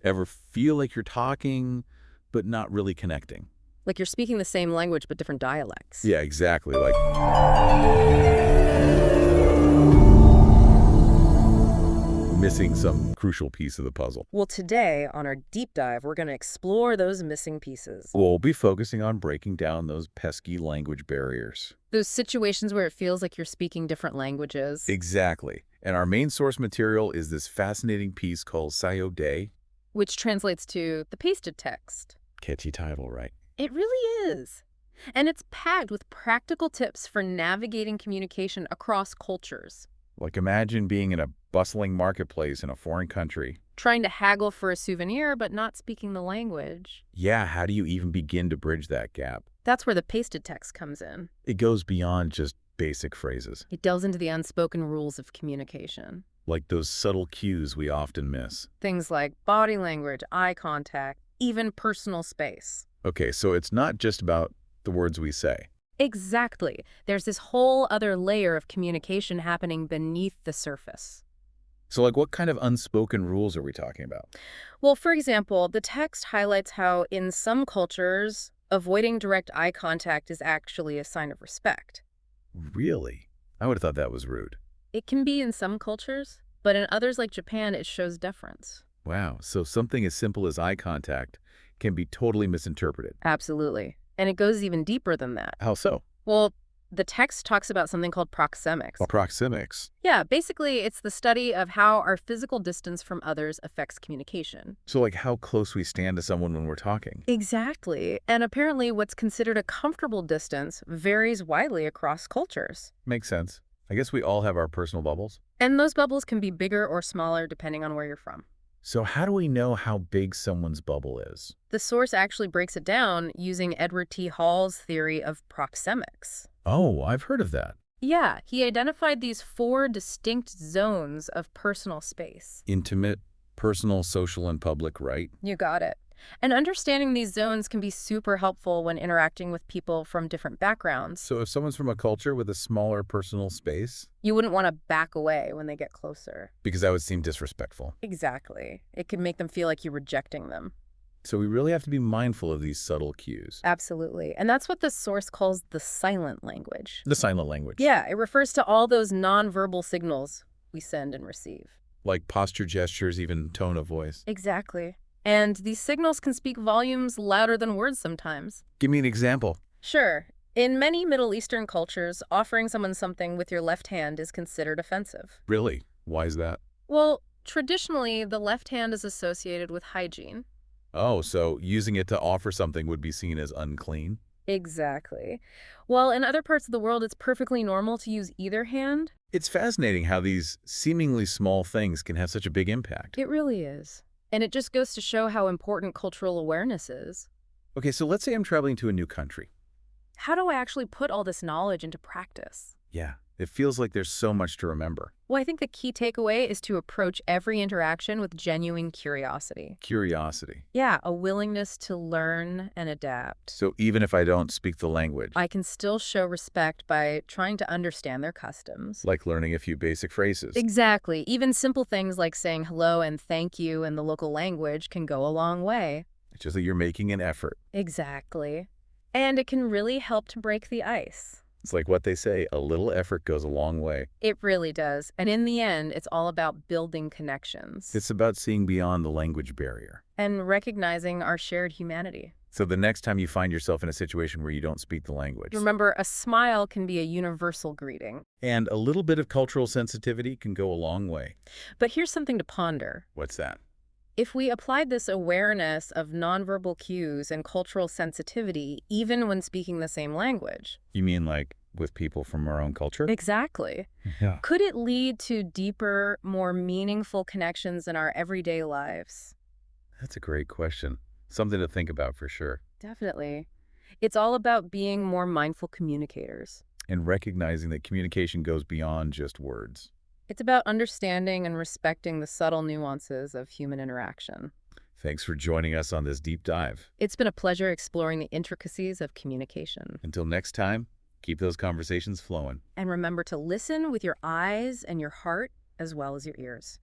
Ever feel like you're talking, but not really connecting? Like you're speaking the same language but different dialects. Yeah, exactly. Like missing some crucial piece of the puzzle. Well, today on our deep dive, we're going to explore those missing pieces. We'll be focusing on breaking down those pesky language barriers. Those situations where it feels like you're speaking different languages. Exactly. And our main source material is this fascinating piece called Sayo De. Which translates to the pasted text. Catchy title, right? It really is. And it's packed with practical tips for navigating communication across cultures. Like imagine being in a bustling marketplace in a foreign country. Trying to haggle for a souvenir but not speaking the language. Yeah, how do you even begin to bridge that gap? That's where the pasted text comes in. It goes beyond just basic phrases. It delves into the unspoken rules of communication. Like those subtle cues we often miss. Things like body language, eye contact, even personal space. Okay, so it's not just about the words we say. Exactly. There's this whole other layer of communication happening beneath the surface. So like what kind of unspoken rules are we talking about? Well, for example, the text highlights how in some cultures, avoiding direct eye contact is actually a sign of respect. Really? I would have thought that was rude. It can be in some cultures, but in others like Japan, it shows deference. Wow, so something as simple as eye contact can be totally misinterpreted. Absolutely. And it goes even deeper than that. How so? Well, the text talks about something called proxemics. Proxemics. Yeah, basically, it's the study of how our physical distance from others affects communication. So like how close we stand to someone when we're talking. Exactly. And apparently what's considered a comfortable distance varies widely across cultures. Makes sense. I guess we all have our personal bubbles. And those bubbles can be bigger or smaller depending on where you're from. So how do we know how big someone's bubble is? The source actually breaks it down using Edward T. Hall's theory of proxemics. Oh, I've heard of that. Yeah, he identified these 4 distinct zones of personal space. Intimate, personal, social, and public, right? You got it. And understanding these zones can be super helpful when interacting with people from different backgrounds. So if someone's from a culture with a smaller personal space, You wouldn't want to back away when they get closer. because that would seem disrespectful. Exactly. It can make them feel like you're rejecting them. So we really have to be mindful of these subtle cues. Absolutely. And that's what the source calls the silent language. The silent language. Yeah, it refers to all those nonverbal signals we send and receive. Like posture, gestures, even tone of voice. Exactly. And these signals can speak volumes louder than words sometimes. Give me an example. Sure. In many Middle Eastern cultures, offering someone something with your left hand is considered offensive. Really? Why is that? Well, traditionally, the left hand is associated with hygiene. Oh, so using it to offer something would be seen as unclean? Exactly. While in other parts of the world, it's perfectly normal to use either hand. It's fascinating how these seemingly small things can have such a big impact. It really is. And it just goes to show how important cultural awareness is. Okay, so let's say I'm traveling to a new country. How do I actually put all this knowledge into practice? Yeah, it feels like there's so much to remember. Well, I think the key takeaway is to approach every interaction with genuine curiosity. Curiosity. Yeah, a willingness to learn and adapt. So even if I don't speak the language, I can still show respect by trying to understand their customs. like learning a few basic phrases. Exactly. Even simple things like saying hello and thank you in the local language can go a long way. It's just that you're making an effort. Exactly. And it can really help to break the ice. It's like what they say, a little effort goes a long way. It really does. And in the end, it's all about building connections. It's about seeing beyond the language barrier. And recognizing our shared humanity. So the next time you find yourself in a situation where you don't speak the language, Remember, a smile can be a universal greeting. and a little bit of cultural sensitivity can go a long way. But here's something to ponder. What's that? If we applied this awareness of nonverbal cues and cultural sensitivity even when speaking the same language. You mean like with people from our own culture? Exactly. Yeah. Could it lead to deeper, more meaningful connections in our everyday lives? That's a great question. Something to think about for sure. Definitely. It's all about being more mindful communicators. And recognizing that communication goes beyond just words. It's about understanding and respecting the subtle nuances of human interaction. Thanks for joining us on this deep dive. It's been a pleasure exploring the intricacies of communication. Until next time, keep those conversations flowing. And remember to listen with your eyes and your heart as well as your ears.